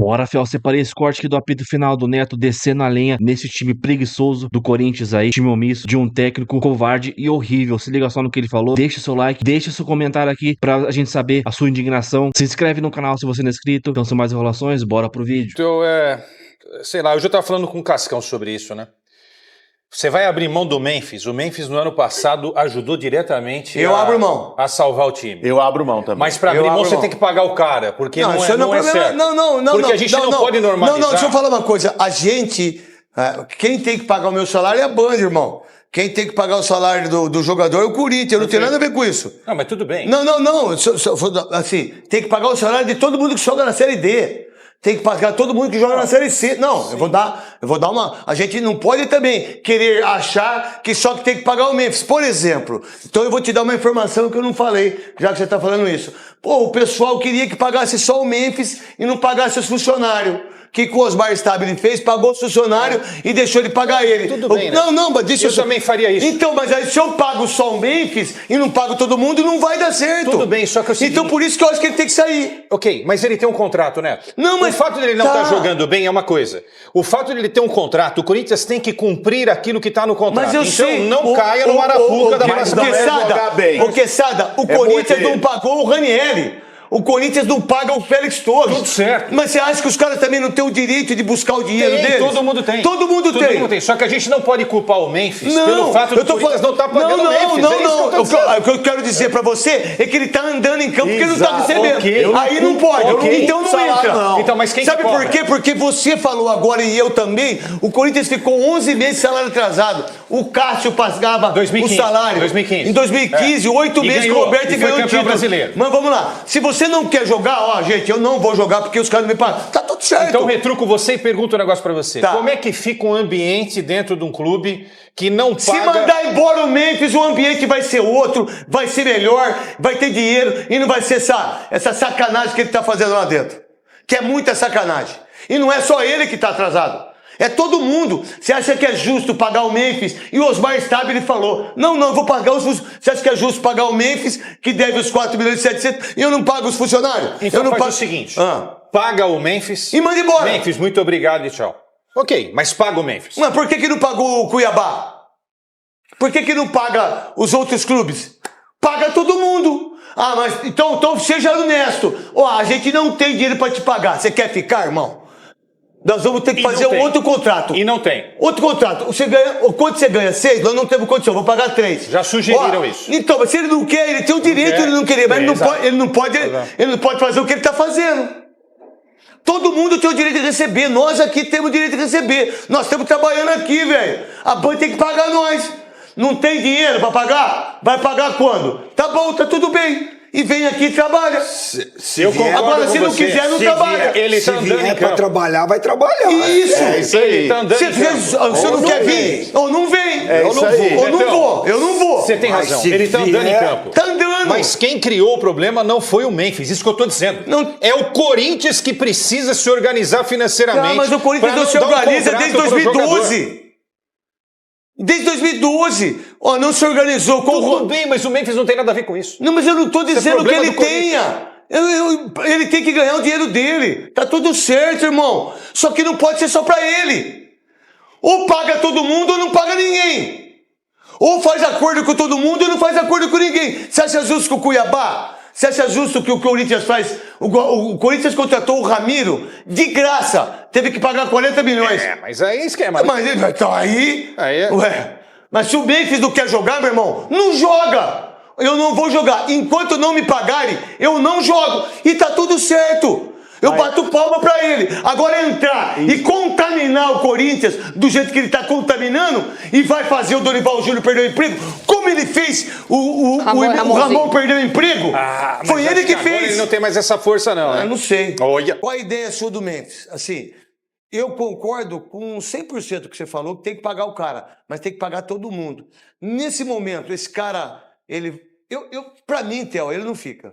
Bora, Fel, separei esse corte aqui do apito final do Neto descendo a lenha nesse time preguiçoso do Corinthians aí, time omisso, de um técnico covarde e horrível. Se liga só no que ele falou, deixa seu like, deixa seu comentário aqui pra gente saber a sua indignação. Se inscreve no canal se você não é inscrito. Então, sem mais enrolações, bora pro vídeo. Então, sei lá, eu já tava falando com o Cascão sobre isso, né? Você vai abrir mão do Memphis. O Memphis no ano passado ajudou diretamente abro mão. A salvar o time. Eu abro mão também. Mas para abrir mão você tem que pagar o cara, porque não é certo. Não, porque a gente não pode normalizar. Não, deixa eu falar uma coisa. A gente, quem tem que pagar o meu salário é a Band, irmão. Quem tem que pagar o salário do jogador é o Corinthians. Não tem nada a ver com isso. Não, mas tudo bem. Não. Assim, tem que pagar o salário de todo mundo que joga na Série D. Tem que pagar todo mundo que joga na Série C. Não, eu vou dar uma... A gente não pode também querer achar que só que tem que pagar o Memphis. Por exemplo, então eu vou te dar uma informação que eu não falei, já que você está falando isso. Pô, o pessoal queria que pagasse só o Memphis e não pagasse os funcionários. O que o Osmar Stabile fez? Pagou o funcionário e deixou de pagar ele. Tudo bem, né? Não, mas deixa eu também faria isso. Então, mas aí se eu pago só o Memphis e não pago todo mundo, não vai dar certo. Tudo bem, só que é o seguinte... Então por isso que eu acho que ele tem que sair. Ok, mas ele tem um contrato, né? Não, mas... O fato dele não estar jogando bem é uma coisa. O fato dele ter um contrato, o Corinthians tem que cumprir aquilo que está no contrato. Mas eu então sei. não caia no arapuca da Quesada, o Corinthians não pagou o Ranieri. O Corinthians não paga o Félix Torres. Tudo certo. Mas você acha que os caras também não têm o direito de buscar o dinheiro deles? Todo mundo tem. Todo mundo tem. Só que a gente não pode culpar o Memphis pelo fato do Corinthians não estar pagando o Memphis. Não. O que eu quero dizer pra você é que ele tá andando em campo porque ele não tá recebendo. Aí não pode. Então não entra. Então, mas quem sabe por quê? Porque você falou agora e eu também. O Corinthians ficou 11 meses de salário atrasado. O Cássio pagava 2015, o salário. 2015. Em 2015, 8 meses que o Roberto ganhou o título brasileiro. Mas vamos lá. Se você não quer jogar, gente, eu não vou jogar porque os caras não me pagam. Tá tudo certo. Então retruco você e pergunto um negócio pra você. Tá. Como é que fica um ambiente dentro de um clube que não paga... Se mandar embora o Memphis, o ambiente vai ser outro, vai ser melhor, vai ter dinheiro e não vai ser essa sacanagem que ele tá fazendo lá dentro. Que é muita sacanagem. E não é só ele que tá atrasado. É todo mundo. Você acha que é justo pagar o Memphis? E o Osmar Stabile falou, não, eu vou pagar os funcionários. Você acha que é justo pagar o Memphis, que deve os 4 milhões e 700, e eu não pago os funcionários? Então eu não faz o seguinte, paga o Memphis... E manda embora. Memphis, muito obrigado e tchau. Ok, mas paga o Memphis. Mas por que não pagou o Cuiabá? Por que não paga os outros clubes? Paga todo mundo. Mas então seja honesto. A gente não tem dinheiro para te pagar. Você quer ficar, irmão? Nós vamos ter que fazer um outro contrato. E não tem. Outro contrato. Você ganha, quanto você ganha? 6? Nós não temos condição, vou pagar 3. Já sugeriram isso. Então, mas se ele não quer, ele tem o direito de ele não querer, mas ele não pode fazer o que ele está fazendo. Todo mundo tem o direito de receber. Nós aqui temos o direito de receber. Nós estamos trabalhando aqui, velho. A Band tem que pagar nós. Não tem dinheiro para pagar? Vai pagar quando? Tá bom, tá tudo bem. E vem aqui e trabalha. Agora, se não quiser, não trabalha. Ele tá andando em campo. Pra trabalhar, vai trabalhar. Isso aí. Ele tá andando em campo. Você não quer vir? Ou não vem. Eu não vou. Você tem razão. Ele tá andando em campo. Tá andando. Mas quem criou o problema não foi o Memphis. Isso que eu tô dizendo. Não. É o Corinthians que precisa se organizar financeiramente. Mas o Corinthians não se organiza desde 2012. Desde 2012, não se organizou com Tudo bem, mas o Memphis não tem nada a ver com isso. Não, mas eu não estou dizendo que ele tenha. Ele tem que ganhar o dinheiro dele. Tá tudo certo, irmão. Só que não pode ser só pra ele. Ou paga todo mundo ou não paga ninguém. Ou faz acordo com todo mundo ou não faz acordo com ninguém. Você acha justo com o Cuiabá? Você acha justo que o Corinthians faz? O Corinthians contratou o Ramiro de graça. Teve que pagar 40 milhões. Mas aí é esquema. Mas então aí... Ué. Mas se o Memphis não quer jogar, meu irmão, não joga. Eu não vou jogar. Enquanto não me pagarem, eu não jogo. E tá tudo certo. Eu bato palma pra ele. Agora entrar e contaminar o Corinthians do jeito que ele tá contaminando e vai fazer o Dorival Júnior perder o emprego, como ele fez o Ramon perder o emprego. Foi ele que fez. Ele não tem mais essa força, não. Eu não sei. Olha. Qual a ideia sua do Memphis? Assim, eu concordo com 100% que você falou, que tem que pagar o cara, mas tem que pagar todo mundo. Nesse momento, esse cara, pra mim, Theo, ele não fica.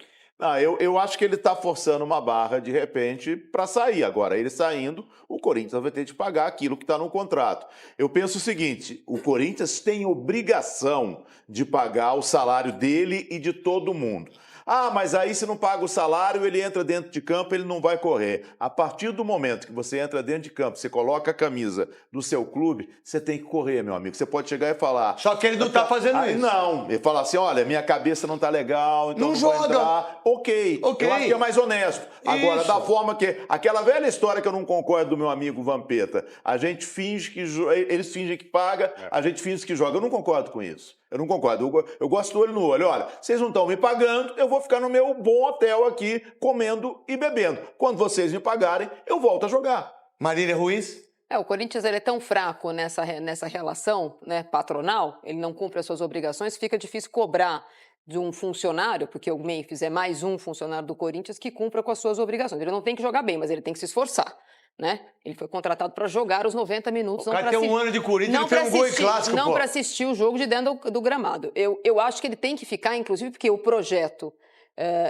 Eu acho que ele está forçando uma barra, de repente, para sair. Agora, ele saindo, o Corinthians vai ter de pagar aquilo que está no contrato. Eu penso o seguinte, o Corinthians tem obrigação de pagar o salário dele e de todo mundo. Ah, mas aí se não paga o salário, ele entra dentro de campo, ele não vai correr. A partir do momento que você entra dentro de campo, você coloca a camisa do seu clube, você tem que correr, meu amigo. Você pode chegar e falar... Só que ele não tá fazendo isso. Não, ele fala assim, olha, minha cabeça não tá legal, então Não não vai joga. entrar. Ok, eu acho que é mais honesto. Agora, Isso. da forma que... Aquela velha história que eu não concordo do meu amigo Vampeta, a gente finge que... Eles fingem que paga, a gente finge que joga. Eu não concordo com isso. Eu não concordo. Eu gosto do olho no olho. Olha, vocês não estão me pagando, eu vou ficar no meu bom hotel aqui, comendo e bebendo. Quando vocês me pagarem, eu volto a jogar. Marília Ruiz? O Corinthians ele é tão fraco nessa relação, né, patronal, ele não cumpre as suas obrigações, fica difícil cobrar de um funcionário, porque o Memphis é mais um funcionário do Corinthians que cumpra com as suas obrigações. Ele não tem que jogar bem, mas ele tem que se esforçar. Né? Ele foi contratado para jogar os 90 minutos. O cara tem um ano de Corinthians, ele fez um gol em clássico, não para assistir o jogo de dentro do gramado. Eu acho que ele tem que ficar, inclusive, porque o projeto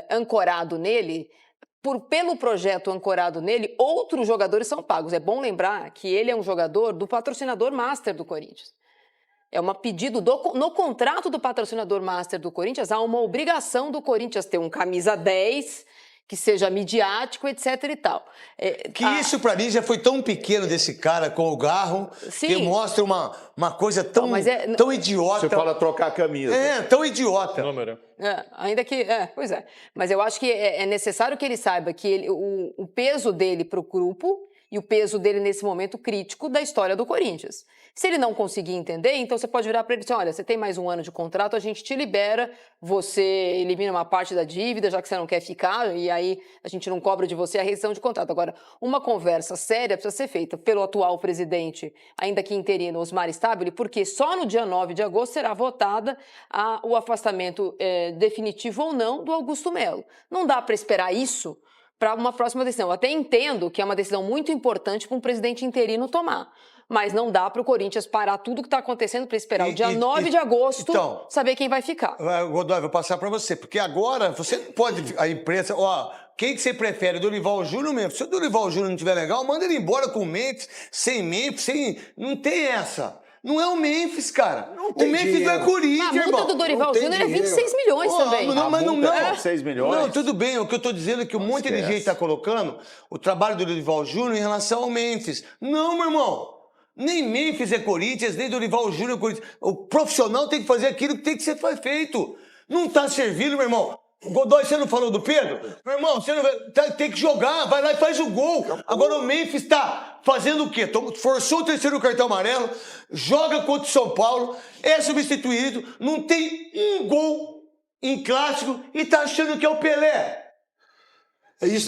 ancorado nele, pelo projeto ancorado nele, outros jogadores são pagos. É bom lembrar que ele é um jogador do patrocinador master do Corinthians. É um pedido no contrato do patrocinador master do Corinthians, há uma obrigação do Corinthians ter um camisa 10, que seja midiático, etc e tal. Isso pra mim já foi tão pequeno desse cara com o Garro, Sim. que mostra uma coisa tão, tão idiota. Você fala trocar a camisa. Tão idiota. Número. Ainda que... pois é. Mas eu acho que é necessário que ele saiba que o peso dele pro grupo e o peso dele nesse momento crítico da história do Corinthians. Se ele não conseguir entender, então você pode virar para ele e dizer, olha, você tem mais um ano de contrato, a gente te libera, você elimina uma parte da dívida, já que você não quer ficar, e aí a gente não cobra de você a rescisão de contrato. Agora, uma conversa séria precisa ser feita pelo atual presidente, ainda que interino, Osmar Stabile, porque só no dia 9 de agosto será votada o afastamento definitivo ou não do Augusto Melo. Não dá para esperar isso para uma próxima decisão. Eu até entendo que é uma decisão muito importante para um presidente interino tomar. Mas não dá para o Corinthians parar tudo o que está acontecendo para esperar o dia 9 de agosto saber quem vai ficar. Godoy, vou passar para você, porque agora você não pode, a imprensa, quem que você prefere, Dorival Júnior mesmo? Se o Dorival Júnior não estiver legal, manda ele embora com o Memphis, sem Memphis, não tem essa. Não é o Memphis, cara. O Memphis não é Corinthians, irmão. A multa do Dorival Júnior é 26 milhões também. Não, 26 milhões? Não, tudo bem. O que eu tô dizendo é que um monte de gente está colocando o trabalho do Dorival Júnior em relação ao Memphis. Não, meu irmão. Nem Memphis é Corinthians, nem Dorival Júnior é Corinthians. O profissional tem que fazer aquilo que tem que ser feito. Não tá servindo, meu irmão. Godoy, você não falou do Pedro? Meu irmão, você não tem que jogar, vai lá e faz o gol. Agora o Memphis tá fazendo o quê? Forçou o terceiro cartão amarelo, joga contra o São Paulo, é substituído, não tem um gol em clássico e tá achando que é o Pelé.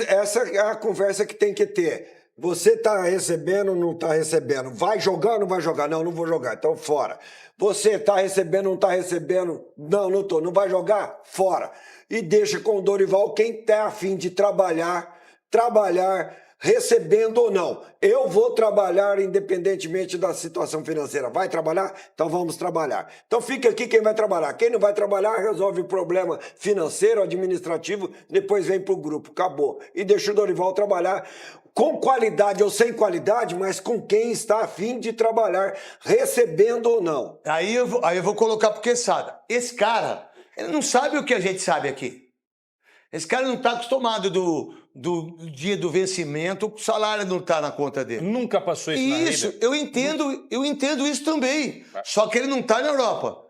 Essa é a conversa que tem que ter. Você tá recebendo ou não tá recebendo? Vai jogar ou não vai jogar? Não, não vou jogar, então fora. Você tá recebendo ou não tá recebendo? Não, não tô. Não vai jogar? Fora. E deixa com o Dorival quem tá a fim de trabalhar, recebendo ou não. Eu vou trabalhar independentemente da situação financeira. Vai trabalhar? Então vamos trabalhar. Então fica aqui quem vai trabalhar. Quem não vai trabalhar, resolve o problema financeiro, administrativo, depois vem pro grupo. Acabou. E deixa o Dorival trabalhar com qualidade ou sem qualidade, mas com quem está a fim de trabalhar, recebendo ou não. Aí eu vou colocar pro Quesada. Esse cara, ele não sabe o que a gente sabe aqui. Esse cara não está acostumado do dia do vencimento, o salário não está na conta dele. Nunca passou isso na vida. Isso, eu entendo isso também. Só que ele não está na Europa.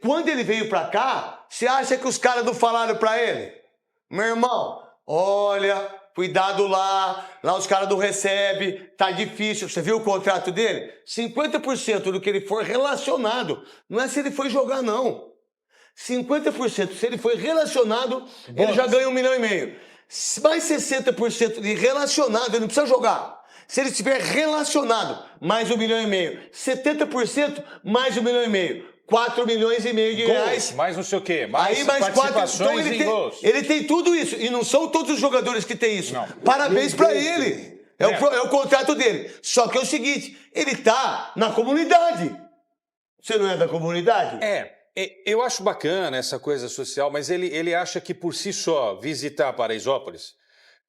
Quando ele veio para cá, você acha que os caras não falaram para ele? Meu irmão, olha... Cuidado lá os caras não recebem, tá difícil. Você viu o contrato dele? 50% do que ele for relacionado, não é se ele foi jogar, não. 50%, se ele foi relacionado, ele já ganha 1,5 milhão. Mais 60% de relacionado, ele não precisa jogar. Se ele estiver relacionado, mais 1,5 milhão. 70%, mais 1,5 milhão. 4,5 milhões de reais. Mais não sei o quê. Mais aí mais participações em gols. Ele tem tudo isso. E não são todos os jogadores que têm isso. Não. Parabéns pra ele. É o contrato dele. Só que é o seguinte, ele tá na comunidade. Você não é da comunidade? Eu acho bacana essa coisa social, mas ele acha que por si só visitar Paraisópolis,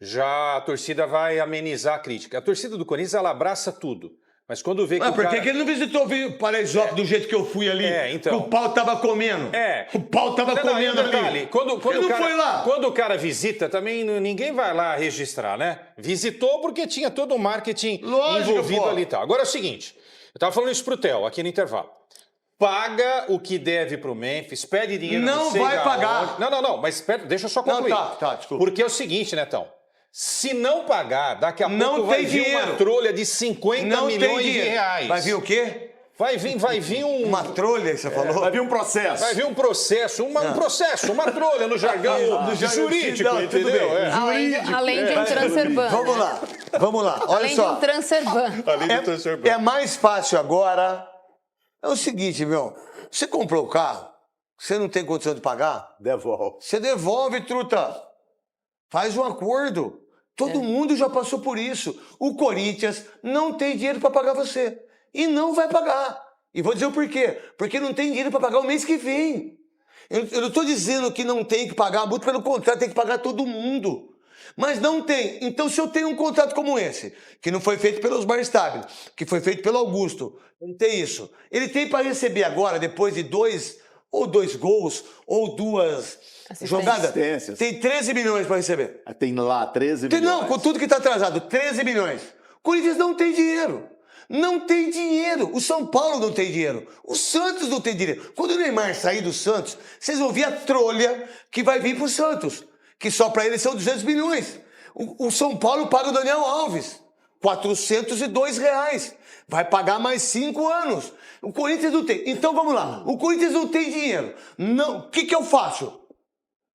já a torcida vai amenizar a crítica. A torcida do Corinthians, ela abraça tudo. Mas quando vê que Mas o por cara... que ele não visitou o Paraisópolis do jeito que eu fui ali? então. Que o pau tava comendo. É. O pau tava comendo e detalhe, ali. Quando Ele o não cara, foi lá. Quando o cara visita, também ninguém vai lá registrar, né? Visitou porque tinha todo o marketing Lógico, envolvido pô. ali e tal. Agora é o seguinte, eu tava falando isso pro Theo, aqui no intervalo. Paga o que deve pro Memphis, pede dinheiro... Não sei vai da pagar. onde. Não, mas deixa eu só concluir. tá, desculpa. Porque é o seguinte, Netão. Se não pagar, daqui a Não pouco vai tem vir dinheiro. uma trolha de 50 Não tem milhões de dinheiro. reais. Vai vir o quê? Vai vir um... Uma trolha que você falou? Vai vir um processo. Vai vir um processo, uma trolha no jargão jurídico, Não, tudo entendeu? bem. Além de um transfer ban. Vamos lá. Olha Além de só. um transfer ban. É mais fácil agora. É o seguinte, meu. Você comprou o carro, você não tem condição de pagar, Devolve. você devolve, truta. Faz um acordo. Todo mundo já passou por isso. O Corinthians não tem dinheiro para pagar você. E não vai pagar. E vou dizer o porquê. Porque não tem dinheiro para pagar o mês que vem. Eu não estou dizendo que não tem que pagar, muito pelo contrário, tem que pagar todo mundo. Mas não tem. Então, se eu tenho um contrato como esse, que não foi feito pelo Osmar Stabile, que foi feito pelo Augusto, não tem isso. Ele tem para receber agora, depois de dois gols, ou 2 jogadas, Assistências. tem 13 milhões para receber. Tem lá 13 Tem, milhões. não, com tudo que está atrasado, 13 milhões. O Corinthians não tem dinheiro. Não tem dinheiro. O São Paulo não tem dinheiro. O Santos não tem dinheiro. Quando o Neymar sair do Santos, vocês vão ver a trolha que vai vir pro Santos. Que só para ele são 200 milhões. O São Paulo paga o Daniel Alves. R$402. Vai pagar mais 5 anos. O Corinthians não tem. Então vamos lá. O Corinthians não tem dinheiro. Não. O que eu faço?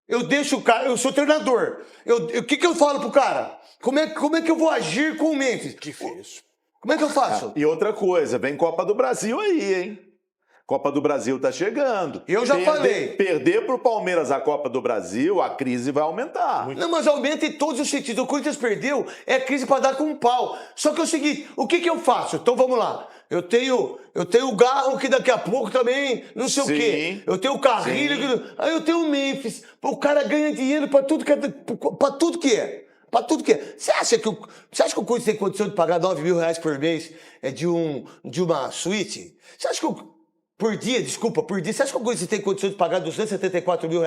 Eu deixo o cara. Eu sou treinador. O que eu falo pro cara? Como é que eu vou agir com o Memphis? Difícil. Como é que eu faço? E outra coisa, vem Copa do Brasil aí, hein? Copa do Brasil tá chegando. Eu já falei. Perder pro Palmeiras a Copa do Brasil, a crise vai aumentar. Não, mas aumenta em todos os sentidos. O Corinthians perdeu, é crise para dar com um pau. Só que é o seguinte, o que eu faço? Então vamos lá. Eu tenho o Garro, que daqui a pouco também, não sei o quê. Eu tenho o Carrilho, aí eu tenho o Memphis. O cara ganha dinheiro para tudo que é. Para tudo que é. Pra tudo que é. Você acha que o Corinthians tem condição de pagar R$9 mil por mês de uma suíte? Você acha que por dia, você acha que o Corinthians tem condição de pagar R$274 mil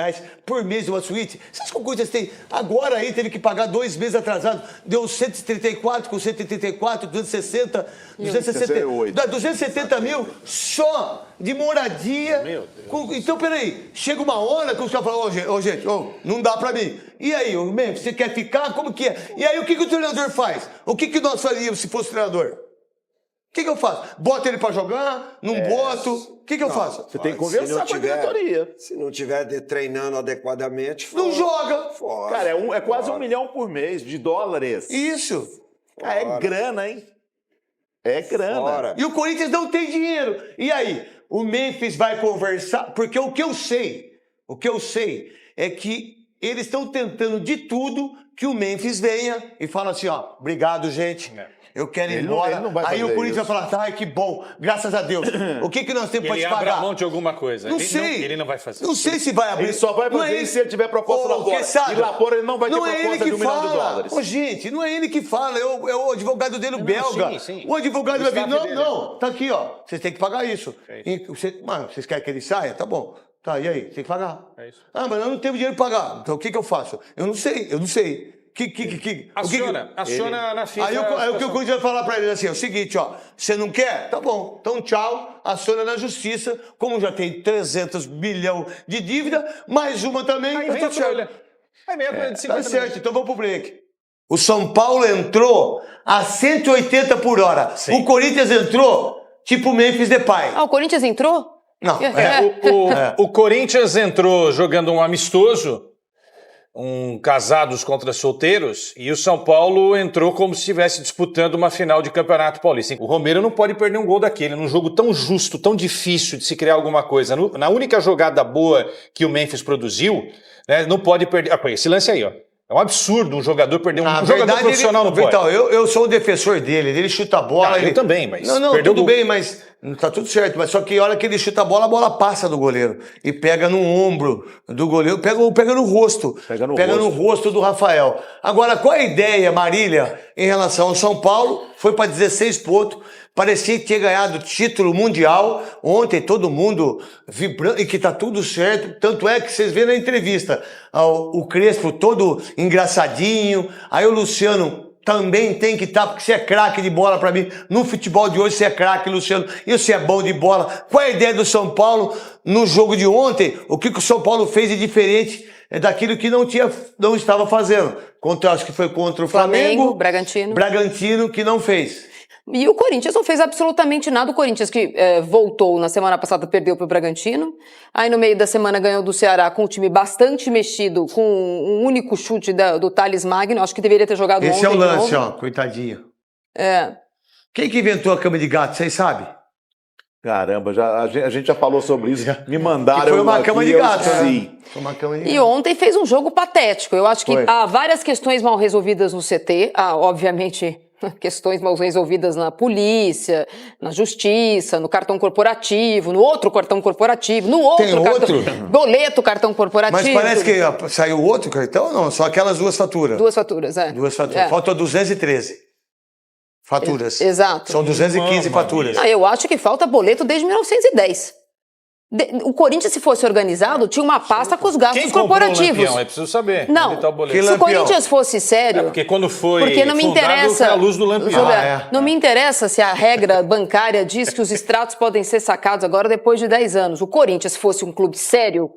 por mês de uma suíte? Você acha que o Corinthians tem, agora aí teve que pagar 2 meses atrasado, deu 134 com 134, 260, 270 mil só de moradia. Meu Deus. Então, peraí, chega uma hora que os caras falam, gente, não dá pra mim. E aí, Memphis, você quer ficar? Como que é? E aí, o que o treinador faz? O que nós faríamos se fosse treinador? O que eu faço? Bota ele pra jogar? Não boto? O que eu faço? Você tem que conversar com a diretoria. Se não tiver treinando adequadamente, Não joga. fora. Cara, é quase $1 milhão por mês de dólares. Isso. Cara, é grana, hein? É grana. Fora. E o Corinthians não tem dinheiro. E aí, o Memphis vai conversar, porque o que eu sei é que eles estão tentando de tudo que o Memphis venha e fala assim, ó, obrigado, gente. Eu quero ir Ele embora. não vai Aí o fazer Corinthians isso. vai falar, ai, que bom, graças a Deus. O que nós temos para Ele te abre a pagar? mão de alguma coisa. Não sei. Ele não vai fazer. Não sei se vai abrir. Ele só vai Não fazer isso se ele tiver proposta lá fora. Quesada. E lá fora ele não vai ter Não é proposta ele de que $1 milhão de fala. dólares. Ô, gente, não é ele que fala, é o advogado dele, o belga. sim. O advogado O vai vir, staff dele. não, tá aqui, ó, vocês têm que pagar isso. É Mano, vocês querem que ele saia? Tá bom. Tá, e aí? Tem que pagar. É isso. Ah, mas nós não temos dinheiro para pagar. Então o que eu faço? Eu não sei. Aciona na FIFA. Aí o que o Corinthians vai falar pra ele assim, é o seguinte, ó, você não quer? Tá bom, então tchau, aciona na justiça, como já tem 300 milhões de dívida, mais uma também, Aí tá vem a tudo certo. trolha. Aí vem a trolha de 50 Tá certo, milhões. então vamos pro break. O São Paulo entrou a 180 por hora. Sim. O Corinthians entrou tipo Memphis Depay. Ah, o Corinthians entrou? Não, O Corinthians entrou jogando um amistoso, casados contra solteiros, e o São Paulo entrou como se estivesse disputando uma final de Campeonato Paulista. O Romero não pode perder um gol daquele, num jogo tão justo, tão difícil de se criar alguma coisa. Na única jogada boa que o Memphis produziu, né, não pode perder. Esse lance aí, ó. É um absurdo um jogador perder um jogador profissional não pode. Então, eu sou o defensor dele, ele chuta a bola. Eu também, mas Não, perdeu tudo gol. bem, mas Tá tudo certo, mas só que a hora que ele chuta a bola passa do goleiro. E pega no ombro do goleiro, pega no rosto. Pega no rosto do Rafael. Agora, qual a ideia, Marília, em relação ao São Paulo? Foi para 16 pontos. Parecia que tinha ganhado o título mundial. Ontem todo mundo vibrando e que tá tudo certo. Tanto é que vocês viram na entrevista o Crespo todo engraçadinho. Aí o Luciano também tem que estar, porque você é craque de bola pra mim. No futebol de hoje você é craque, Luciano. E você é bom de bola. Qual é a ideia do São Paulo no jogo de ontem? O que o São Paulo fez de diferente daquilo que não estava fazendo? Acho que foi contra o Flamengo. Bragantino que não fez. E o Corinthians não fez absolutamente nada. O Corinthians que voltou na semana passada, perdeu para o Bragantino. Aí no meio da semana ganhou do Ceará com um time bastante mexido, com um único chute do Thales Magno. Acho que deveria ter jogado ontem. Esse é o lance, ó, coitadinho. É. Quem que inventou a cama de gato, vocês sabem? Caramba, a gente já falou sobre isso. Me mandaram. Que foi uma cama de gato, sim. Foi uma cama de gato. E ontem fez um jogo patético. Eu acho que há várias questões mal resolvidas no CT. Obviamente, questões mal resolvidas na polícia, na justiça, no cartão corporativo, no outro cartão corporativo, no outro Tem outro? Boleto cartão corporativo. Mas parece que saiu outro cartão ou não? Só aquelas duas faturas? Duas faturas, Duas faturas. Falta 213 faturas. Exato. São 215 faturas. Eu acho que falta boleto desde 1910. O Corinthians, se fosse organizado, tinha uma pasta com os gastos Quem corporativos. Comprou o Lampião? É preciso saber. Não, Tá o boleto. se o Corinthians fosse sério... Porque quando foi porque não me interessa, foi a luz do Lampião. Não me interessa se a regra bancária diz que os extratos podem ser sacados agora depois de 10 anos. O Corinthians, se fosse um clube sério,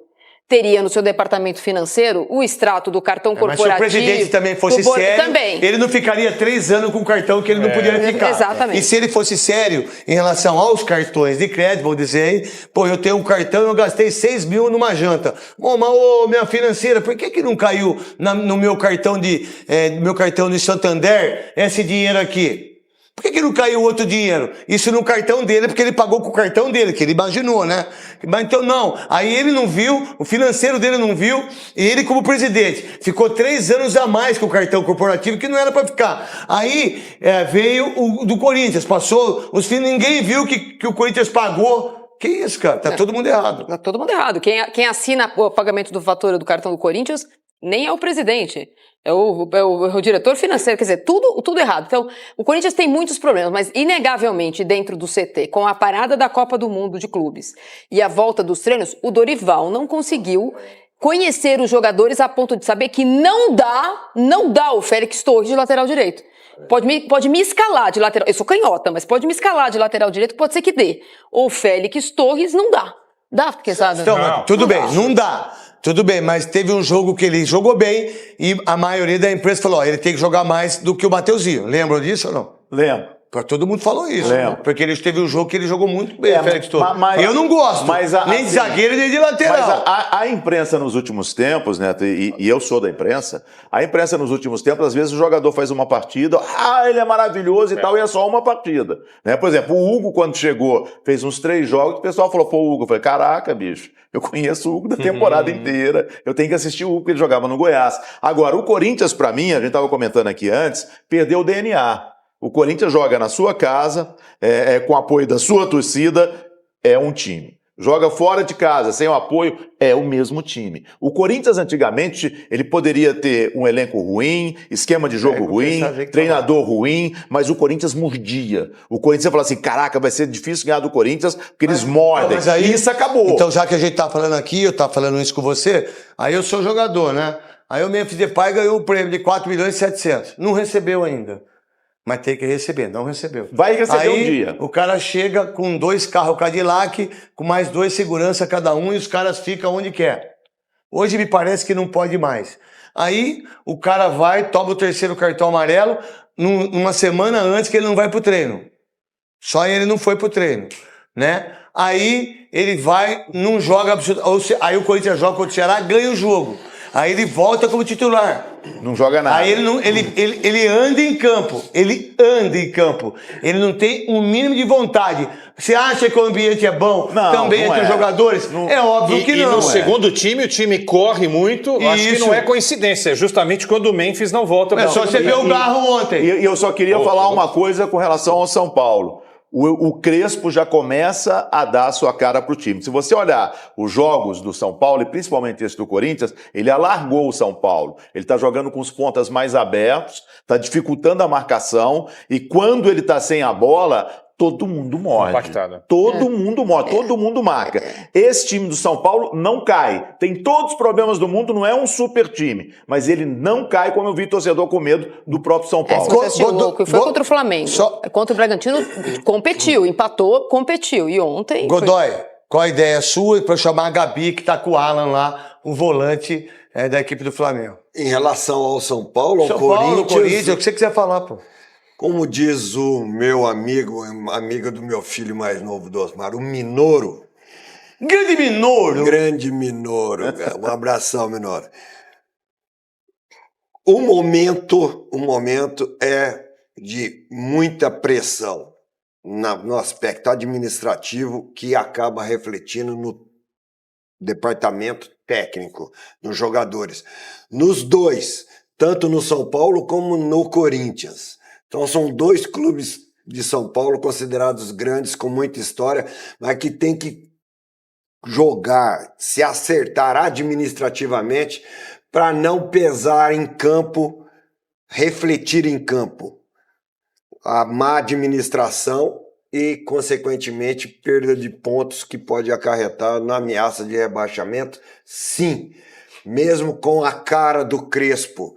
teria no seu departamento financeiro o extrato do cartão corporativo. Mas se o presidente também fosse sério, também. ele não ficaria 3 anos com o cartão que ele não poderia ficar. Exatamente. E se ele fosse sério em relação aos cartões de crédito, vou dizer aí, pô, eu tenho um cartão e eu gastei 6 mil numa janta. Bom, mas minha financeira, por que não caiu no meu cartão de Santander esse dinheiro aqui? Por que não caiu outro dinheiro? Isso no cartão dele, porque ele pagou com o cartão dele, que ele imaginou, né? Mas então não, aí ele não viu, o financeiro dele não viu, e ele como presidente ficou 3 anos a mais com o cartão corporativo, que não era para ficar. Aí veio o do Corinthians, passou, ninguém viu que o Corinthians pagou. Que isso, cara? Tá todo mundo errado. Tá todo mundo errado. Quem assina o pagamento do fatura do cartão do Corinthians nem é o presidente. É o diretor financeiro, quer dizer, tudo errado. Então, o Corinthians tem muitos problemas, mas inegavelmente dentro do CT, com a parada da Copa do Mundo de clubes e a volta dos treinos, o Dorival não conseguiu conhecer os jogadores a ponto de saber que não dá o Félix Torres de lateral direito. Pode me escalar de lateral, eu sou canhota, mas pode me escalar de lateral direito, pode ser que dê. O Félix Torres não dá. Dá, porque sabe? Então, tudo bem, não dá. Tudo bem, mas teve um jogo que ele jogou bem e a maioria da imprensa falou, ele tem que jogar mais do que o Mateuzinho. Lembram disso ou não? Lembro. Todo mundo falou isso. Lembro. Porque ele teve um jogo que ele jogou muito bem, Félix Torres. Eu não gosto, nem de zagueiro, nem de lateral. Mas a imprensa nos últimos tempos, Neto, e eu sou da imprensa, a imprensa nos últimos tempos, às vezes o jogador faz uma partida, ele é maravilhoso e tal, e é só uma partida. Né? Por exemplo, o Hugo, quando chegou, fez uns 3 jogos, o pessoal falou, Hugo, eu falei, caraca, bicho, eu conheço o Hugo da temporada inteira, eu tenho que assistir o Hugo, porque ele jogava no Goiás. Agora, o Corinthians, pra mim, a gente estava comentando aqui antes, perdeu o DNA. O Corinthians joga na sua casa, com apoio da sua torcida, é um time. Joga fora de casa, sem o apoio, é o mesmo time. O Corinthians, antigamente, ele poderia ter um elenco ruim, esquema de jogo ruim, treinador ruim, mas o Corinthians mordia. O Corinthians fala assim, caraca, vai ser difícil ganhar do Corinthians, porque eles mordem. Mas aí, e isso acabou. Então, já que a gente tá falando aqui, eu tava falando isso com você, aí eu sou jogador, né? Aí o Memphis Depay ganhou um prêmio de 4.700.000. Não recebeu ainda. Mas tem que receber, não recebeu. Vai receber aí, um dia. O cara chega com 2 carros Cadillac, com mais 2 segurança cada um, e os caras ficam onde quer. Hoje me parece que não pode mais. Aí o cara vai, toma o 3º cartão amarelo, uma semana antes que ele não vai pro treino. Só ele não foi pro treino, né? Aí ele vai, não joga absolutamente. Aí o Corinthians joga contra o Ceará, ganha o jogo. Aí ele volta como titular. Não joga nada. Aí ele anda em campo. Ele anda em campo. Ele não tem um mínimo de vontade. Você acha que o ambiente é bom? Não, também não entre os jogadores? Não. É óbvio que não. E no segundo time, o time corre muito. Acho que não é coincidência. É justamente quando o Memphis não volta. É só você ver o Garro ontem. E eu só queria falar uma coisa com relação ao São Paulo. o Crespo já começa a dar a sua cara para o time. Se você olhar os jogos do São Paulo, e principalmente esse do Corinthians, ele alargou o São Paulo. Ele está jogando com os pontas mais abertos, está dificultando a marcação, e quando ele está sem a bola, todo mundo morde. Compactado. Todo mundo morde, todo mundo marca. Esse time do São Paulo não cai. Tem todos os problemas do mundo, não é um super time, mas ele não cai, como eu vi torcedor com medo do próprio São Paulo. Se você assistiu louco, foi contra o Flamengo. Contra o Bragantino, competiu, empatou, competiu. E ontem... Godoy, qual a ideia sua para eu chamar a Gabi, que tá com o Alan lá, o volante da equipe do Flamengo? Em relação ao São Paulo, ao São Corinthians... Paulo, Corinthians, o que você quiser falar, pô. Como diz o meu amigo, amiga do meu filho mais novo, do Osmar, o Minoro. Grande Minoro! Grande Minoro, cara. Um abração, Minoro. O momento é de muita pressão no aspecto administrativo, que acaba refletindo no departamento técnico, nos jogadores. Nos dois, tanto no São Paulo como no Corinthians. Então são dois clubes de São Paulo considerados grandes, com muita história, mas que tem que jogar, se acertar administrativamente para não pesar em campo, refletir em campo. A má administração e, consequentemente, perda de pontos que pode acarretar na ameaça de rebaixamento, sim, mesmo com a cara do Crespo.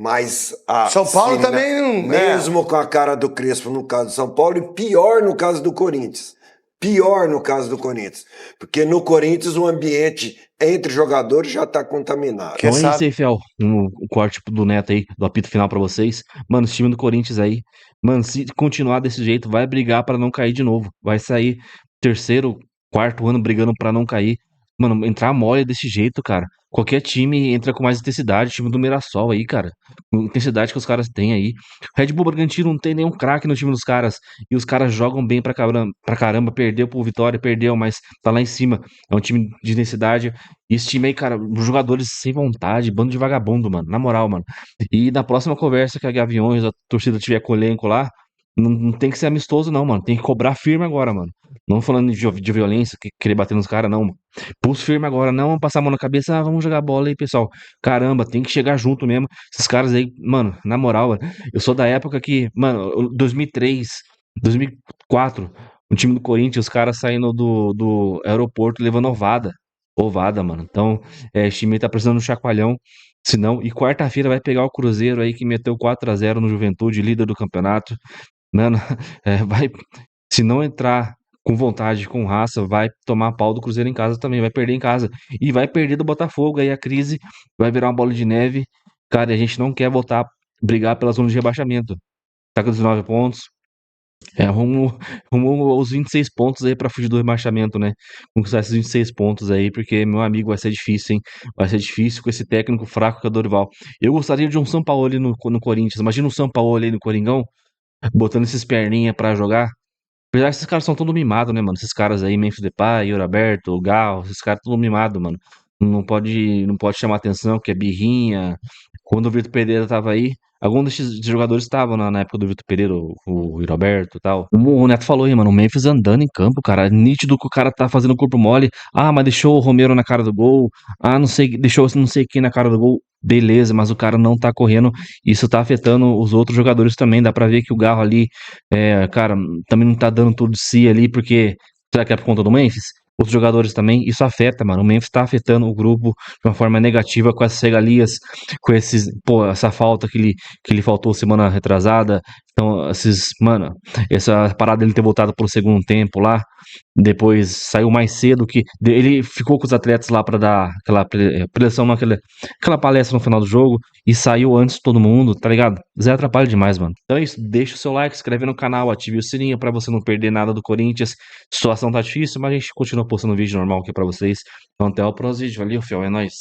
Mas São Paulo também não... Mesmo com a cara do Crespo no caso do São Paulo, e pior no caso do Corinthians. Pior no caso do Corinthians. Porque no Corinthians o ambiente entre jogadores já tá contaminado. Então é isso aí, Fiel. O corte do Neto aí, do apito final pra vocês. Mano, esse time do Corinthians aí, mano, se continuar desse jeito, vai brigar pra não cair de novo. Vai sair terceiro, quarto ano brigando pra não cair. Mano, entrar mole desse jeito, cara. Qualquer time entra com mais intensidade. Time do Mirassol aí, cara. Intensidade que os caras têm aí. Red Bull Bragantino não tem nenhum craque no time dos caras. E os caras jogam bem pra caramba. Perdeu pro Vitória, perdeu, mas tá lá em cima. É um time de intensidade. E esse time aí, cara, jogadores sem vontade, bando de vagabundo, mano. Na moral, mano. E na próxima conversa que a Gaviões, a torcida tiver com o elenco lá, não tem que ser amistoso, não, mano. Tem que cobrar firme agora, mano. Não falando de violência, querer bater nos caras, não, mano. Pulso firme agora, não vamos passar a mão na cabeça, vamos jogar bola aí, pessoal. Caramba, tem que chegar junto mesmo. Esses caras aí, mano, na moral, mano, eu sou da época que, mano, 2003, 2004, o time do Corinthians, os caras saindo do aeroporto levando ovada, mano. Então, o time tá precisando de um chacoalhão. Senão, e quarta-feira vai pegar o Cruzeiro aí que meteu 4-0 no Juventude, líder do campeonato. Mano, se não entrar com vontade, com raça, vai tomar pau do Cruzeiro em casa também, vai perder em casa. E vai perder do Botafogo, aí a crise vai virar uma bola de neve. Cara, a gente não quer voltar a brigar pela zona de rebaixamento. Tá com 19 pontos. Rumo aos 26 pontos aí pra fugir do rebaixamento, né? Conquistar esses 26 pontos aí, porque, meu amigo, vai ser difícil, hein? Vai ser difícil com esse técnico fraco que é o Dorival. Eu gostaria de um Sampaoli no Corinthians. Imagina um Sampaoli aí no Coringão, botando esses perninha pra jogar. Apesar que esses caras são todos mimados, né, mano? Esses caras aí, Memphis Depay, Yuri Alberto, Gal, esses caras tudo mimados, mano. Não pode chamar atenção, que é birrinha. Quando o Vitor Pereira tava aí, alguns desses jogadores estavam na época do Vitor Pereira, o Yuri Alberto e tal. O Neto falou aí, mano, o Memphis andando em campo, cara. É nítido que o cara tá fazendo corpo mole. Ah, mas deixou o Romero na cara do gol. Ah, não sei, deixou não sei quem na cara do gol. Beleza, mas o cara não tá correndo. Isso tá afetando os outros jogadores também. Dá pra ver que o Garro ali, cara, também não tá dando tudo de si ali, porque será que é por conta do Memphis? Outros jogadores também, isso afeta, mano. O Memphis tá afetando o grupo de uma forma negativa com essas regalias, com essa falta que ele faltou semana retrasada. Então, mano, essa parada dele ter voltado pro segundo tempo lá, depois saiu mais cedo ele ficou com os atletas lá pra dar aquela preleção aquela palestra no final do jogo e saiu antes de todo mundo, tá ligado? Zé atrapalha demais, mano. Então é isso, deixa o seu like, se inscreve no canal, ative o sininho pra você não perder nada do Corinthians. A situação tá difícil, mas a gente continua postando vídeo normal aqui pra vocês. Então até o próximo vídeo, valeu, fiel, é nóis.